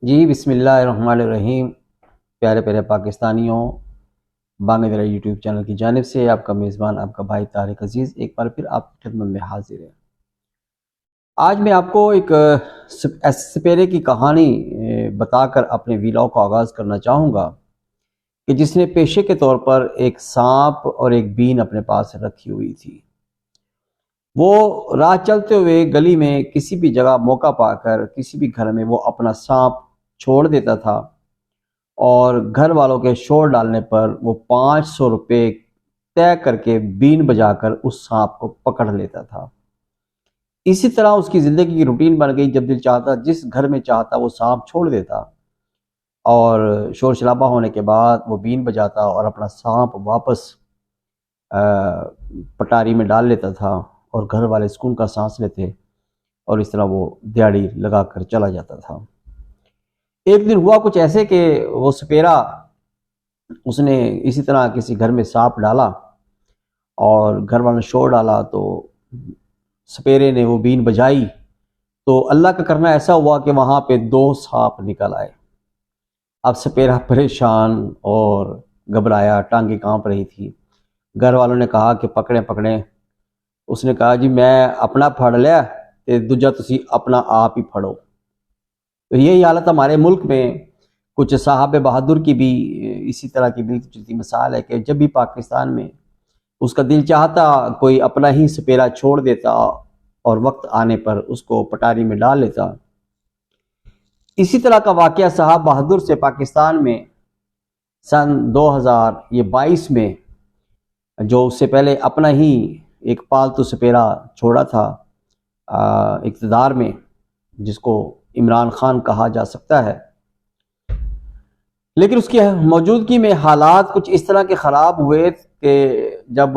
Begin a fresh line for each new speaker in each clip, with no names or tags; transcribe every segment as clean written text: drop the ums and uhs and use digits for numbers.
جی بسم اللہ الرحمن الرحیم۔ پیارے پیارے پاکستانیوں، بانگ میرا یوٹیوب چینل کی جانب سے آپ کا میزبان آپ کا بھائی طارق عزیز ایک بار پھر آپ کی خدمت میں حاضر ہے۔ آج میں آپ کو ایک سپیرے کی کہانی بتا کر اپنے ویلاگ کو آغاز کرنا چاہوں گا کہ جس نے پیشے کے طور پر ایک سانپ اور ایک بین اپنے پاس رکھی ہوئی تھی۔ وہ راہ چلتے ہوئے گلی میں کسی بھی جگہ موقع پا کر کسی بھی گھر میں وہ اپنا سانپ چھوڑ دیتا تھا اور گھر والوں کے شور ڈالنے پر وہ 500 روپے طے کر کے بین بجا کر اس سانپ کو پکڑ لیتا تھا۔ اسی طرح اس کی زندگی کی روٹین بن گئی، جب دل چاہتا جس گھر میں چاہتا وہ سانپ چھوڑ دیتا اور شور شرابہ ہونے کے بعد وہ بین بجاتا اور اپنا سانپ واپس پٹاری میں ڈال لیتا تھا اور گھر والے سکون کا سانس لیتے اور اس طرح وہ دیہڑی لگا کر چلا جاتا تھا۔ ایک دن ہوا کچھ ایسے کہ وہ سپیرا اس نے اسی طرح کسی گھر میں سانپ ڈالا اور گھر والوں نے شور ڈالا تو سپیرے نے وہ بین بجائی تو اللہ کا کرنا ایسا ہوا کہ وہاں پہ 2 سانپ نکل آئے۔ اب سپیرا پریشان اور گھبرایا، ٹانگیں کانپ رہی تھی۔ گھر والوں نے کہا کہ پکڑیں۔ اس نے کہا جی میں اپنا پھڑ لیا تے دوجا تسی اپنا آپ ہی پھڑو۔ تو یہی حالت ہمارے ملک میں کچھ صحابہ بہادر کی بھی اسی طرح کی ملتی جلتی مثال ہے کہ جب بھی پاکستان میں اس کا دل چاہتا کوئی اپنا ہی سپیرا چھوڑ دیتا اور وقت آنے پر اس کو پٹاری میں ڈال لیتا۔ اسی طرح کا واقعہ صحابہ بہادر سے پاکستان میں سن 2022 میں جو اس سے پہلے اپنا ہی ایک پالتو سپیرا چھوڑا تھا اقتدار میں، جس کو عمران خان کہا جا سکتا ہے، لیکن اس کی موجودگی میں حالات کچھ اس طرح کے خراب ہوئے کہ جب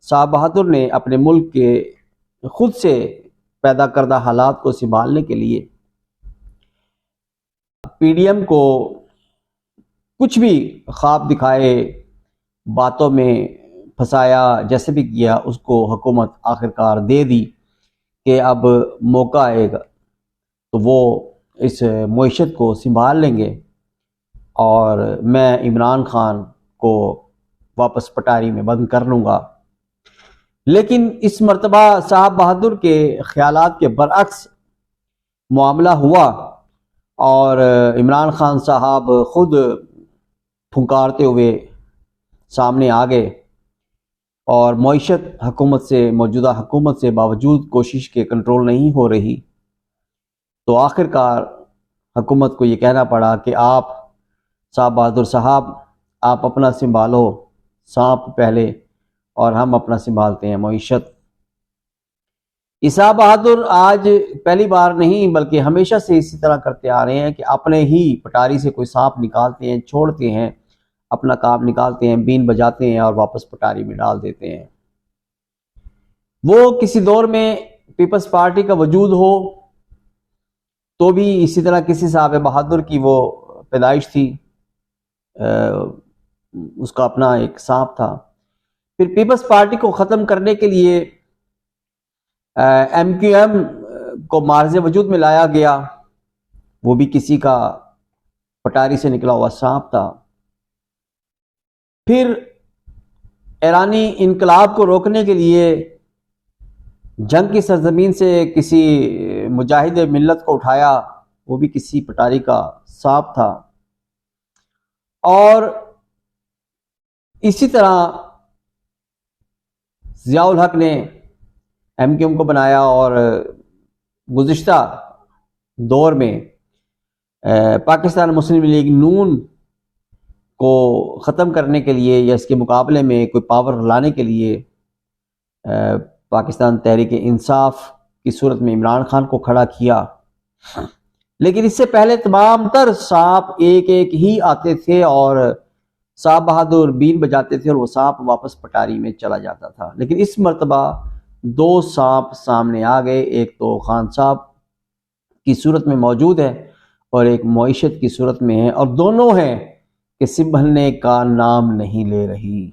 صاحب بہادر نے اپنے ملک کے خود سے پیدا کردہ حالات کو سنبھالنے کے لیے پی ڈی ایم کو کچھ بھی خواب دکھائے، باتوں میں پھنسایا، جیسے بھی کیا، اس کو حکومت آخرکار دے دی کہ اب موقع آئے گا تو وہ اس معیشت کو سنبھال لیں گے اور میں عمران خان کو واپس پٹاری میں بند کر لوں گا۔ لیکن اس مرتبہ صاحب بہادر کے خیالات کے برعکس معاملہ ہوا اور عمران خان صاحب خود پھنکارتے ہوئے سامنے آ گئے اور معیشت موجودہ حکومت سے باوجود کوشش کے کنٹرول نہیں ہو رہی تو آخرکار حکومت کو یہ کہنا پڑا کہ آپ صاحب بہادر صاحب آپ اپنا سنبھالو، سانپ پہلے اور ہم اپنا سنبھالتے ہیں معیشت۔ صاحب بہادر آج پہلی بار نہیں بلکہ ہمیشہ سے اسی طرح کرتے آ رہے ہیں کہ اپنے ہی پٹاری سے کوئی سانپ نکالتے ہیں، چھوڑتے ہیں، اپنا کام نکالتے ہیں، بین بجاتے ہیں اور واپس پٹاری میں ڈال دیتے ہیں۔ وہ کسی دور میں پیپلز پارٹی کا وجود ہو تو بھی اسی طرح کسی صاحب بہادر کی وہ پیدائش تھی، اس کا اپنا ایک سانپ تھا۔ پھر پیپلز پارٹی کو ختم کرنے کے لیے ایم کیو ایم کو معرض وجود میں لایا گیا، وہ بھی کسی کا پٹاری سے نکلا ہوا سانپ تھا۔ پھر ایرانی انقلاب کو روکنے کے لیے جنگ کی سرزمین سے کسی مجاہد ملت کو اٹھایا، وہ بھی کسی پٹاری کا سانپ تھا۔ اور اسی طرح ضیاء الحق نے ایم کیو ایم کو بنایا اور گزشتہ دور میں پاکستان مسلم لیگ نون کو ختم کرنے کے لیے یا اس کے مقابلے میں کوئی پاور لانے کے لیے پاکستان تحریک انصاف کی صورت میں عمران خان کو کھڑا کیا، لیکن اس سے پہلے تمام تر سانپ ایک ایک ہی آتے تھے اور صاحب بہادر بین بجاتے تھے اور وہ سانپ واپس پٹاری میں چلا جاتا تھا۔ لیکن اس مرتبہ 2 سانپ سامنے آ گئے، ایک تو خان صاحب کی صورت میں موجود ہے اور ایک معیشت کی صورت میں ہے، اور دونوں ہیں کہ سنبھلنے کا نام نہیں لے رہی۔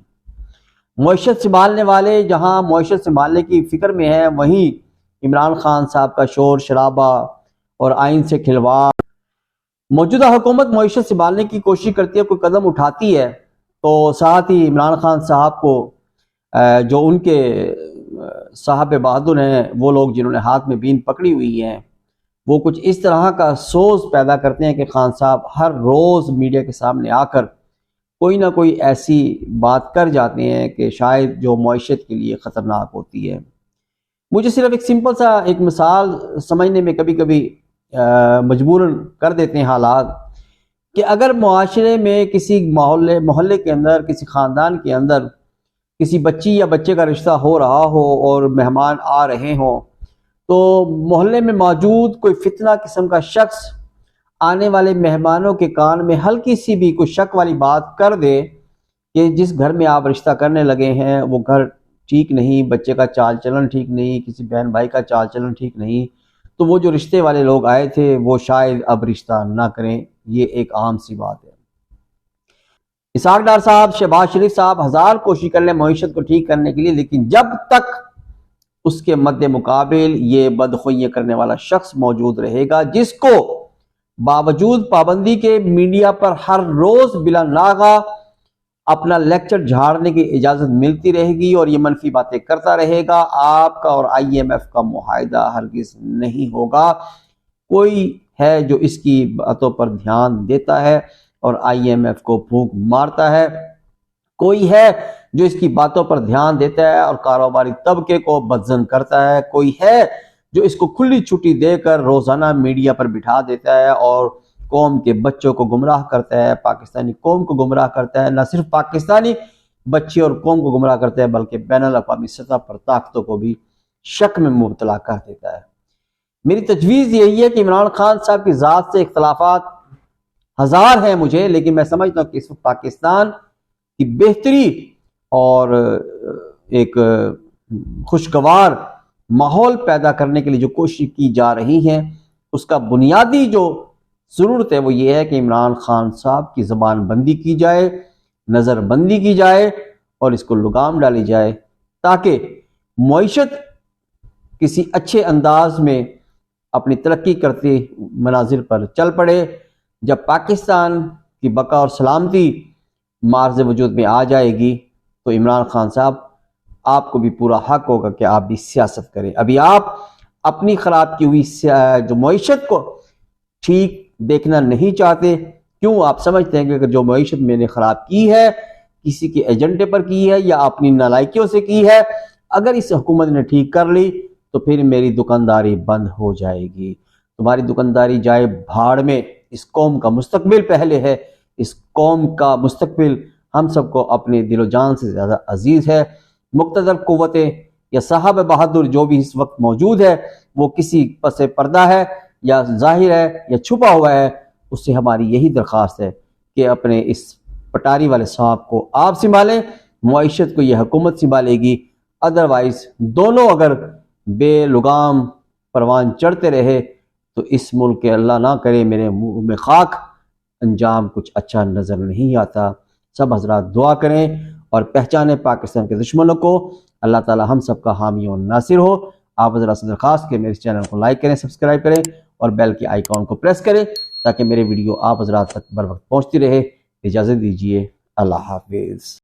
معیشت سنبھالنے والے جہاں معیشت سنبھالنے کی فکر میں ہیں، وہیں عمران خان صاحب کا شور شرابہ اور آئین سے کھلواڑ موجودہ حکومت معیشت سنبھالنے کی کوشش کرتی ہے، کوئی قدم اٹھاتی ہے تو ساتھ ہی عمران خان صاحب کو جو ان کے صاحب بہادر ہیں، وہ لوگ جنہوں نے ہاتھ میں بین پکڑی ہوئی ہیں، وہ کچھ اس طرح کا سوز پیدا کرتے ہیں کہ خان صاحب ہر روز میڈیا کے سامنے آ کر کوئی نہ کوئی ایسی بات کر جاتے ہیں کہ شاید جو معیشت کے لیے خطرناک ہوتی ہے۔ مجھے صرف ایک سمپل سا ایک مثال سمجھنے میں کبھی کبھی مجبوراً کر دیتے ہیں حالات، کہ اگر معاشرے میں کسی محلے کے اندر، کسی خاندان کے اندر کسی بچی یا بچے کا رشتہ ہو رہا ہو اور مہمان آ رہے ہوں، تو محلے میں موجود کوئی فتنہ قسم کا شخص آنے والے مہمانوں کے کان میں ہلکی سی بھی کوئی شک والی بات کر دے کہ جس گھر میں آپ رشتہ کرنے لگے ہیں وہ گھر ٹھیک نہیں، بچے کا چال چلن ٹھیک نہیں، کسی بہن بھائی کا چال چلن ٹھیک نہیں، تو وہ جو رشتے والے لوگ آئے تھے وہ شاید اب رشتہ نہ کریں۔ یہ ایک عام سی بات ہے۔ اسحاق ڈار صاحب، شہباز شریف صاحب ہزار کوشش کر لیں معیشت کو ٹھیک کرنے کے لیے، لیکن جب تک اس کے مد مقابل یہ بدخویاں کرنے والا شخص موجود رہے گا، جس کو باوجود پابندی کے میڈیا پر ہر روز بلا ناغہ اپنا لیکچر جھاڑنے کی اجازت ملتی رہے گی اور یہ منفی باتیں کرتا رہے گا، آپ کا اور آئی ایم ایف کا معاہدہ ہرگز نہیں ہوگا۔ کوئی ہے جو اس کی باتوں پر دھیان دیتا ہے اور آئی ایم ایف کو پھونک مارتا ہے، کوئی ہے جو اس کی باتوں پر دھیان دیتا ہے اور کاروباری طبقے کو بدزن کرتا ہے، کوئی ہے جو اس کو کھلی چھٹی دے کر روزانہ میڈیا پر بٹھا دیتا ہے اور قوم کے بچوں کو گمراہ کرتا ہے، پاکستانی قوم کو گمراہ کرتا ہے، نہ صرف پاکستانی بچے اور قوم کو گمراہ کرتا ہے بلکہ بین الاقوامی سطح پر طاقتوں کو بھی شک میں مبتلا کر دیتا ہے۔ میری تجویز یہی ہے کہ عمران خان صاحب کی ذات سے اختلافات ہزار ہیں مجھے، لیکن میں سمجھتا ہوں کہ اس وقت پاکستان کی بہتری اور ایک خوشگوار ماحول پیدا کرنے کے لیے جو کوشش کی جا رہی ہیں، اس کا بنیادی جو ضرورت ہے وہ یہ ہے کہ عمران خان صاحب کی زبان بندی کی جائے، نظر بندی کی جائے اور اس کو لگام ڈالی جائے، تاکہ معیشت کسی اچھے انداز میں اپنی ترقی کرتے مناظر پر چل پڑے۔ جب پاکستان کی بقا اور سلامتی معرض وجود میں آ جائے گی تو عمران خان صاحب آپ کو بھی پورا حق ہوگا کہ آپ بھی سیاست کریں۔ ابھی آپ اپنی خراب کی ہوئی جو معیشت کو ٹھیک دیکھنا نہیں چاہتے، کیوں؟ آپ سمجھتے ہیں کہ جو معیشت میں نے خراب کی ہے کسی کے ایجنڈے پر کی ہے یا اپنی نالائکیوں سے کی ہے، اگر اس حکومت نے ٹھیک کر لی تو پھر میری دکانداری بند ہو جائے گی، تمہاری دکانداری جائے بھاڑ میں۔ اس قوم کا مستقبل پہلے ہے، اس قوم کا مستقبل ہم سب کو اپنے دل و جان سے زیادہ عزیز ہے۔ مقتدر قوتیں یا صاحب بہادر جو بھی اس وقت موجود ہے وہ کسی پس پردہ ہے یا ظاہر ہے یا چھپا ہوا ہے، اس سے ہماری یہی درخواست ہے کہ اپنے اس پٹاری والے صاحب کو آپ سنبھالیں، معیشت کو یہ حکومت سنبھالے گی، ادروائز دونوں اگر بے لگام پروان چڑھتے رہے تو اس ملک کے اللہ نہ کرے میرے منہ میں خاک انجام کچھ اچھا نظر نہیں آتا۔ سب حضرات دعا کریں اور پہچانے پاکستان کے دشمنوں کو۔ اللہ تعالی ہم سب کا حامی و ناصر ہو۔ آپ حضرات سے درخواست کہ میرے چینل کو لائک کریں، سبسکرائب کریں اور بیل کی آئیکن کو پریس کریں تاکہ میرے ویڈیو آپ حضرات تک بر وقت پہنچتی رہے۔ اجازت دیجیے، اللہ حافظ۔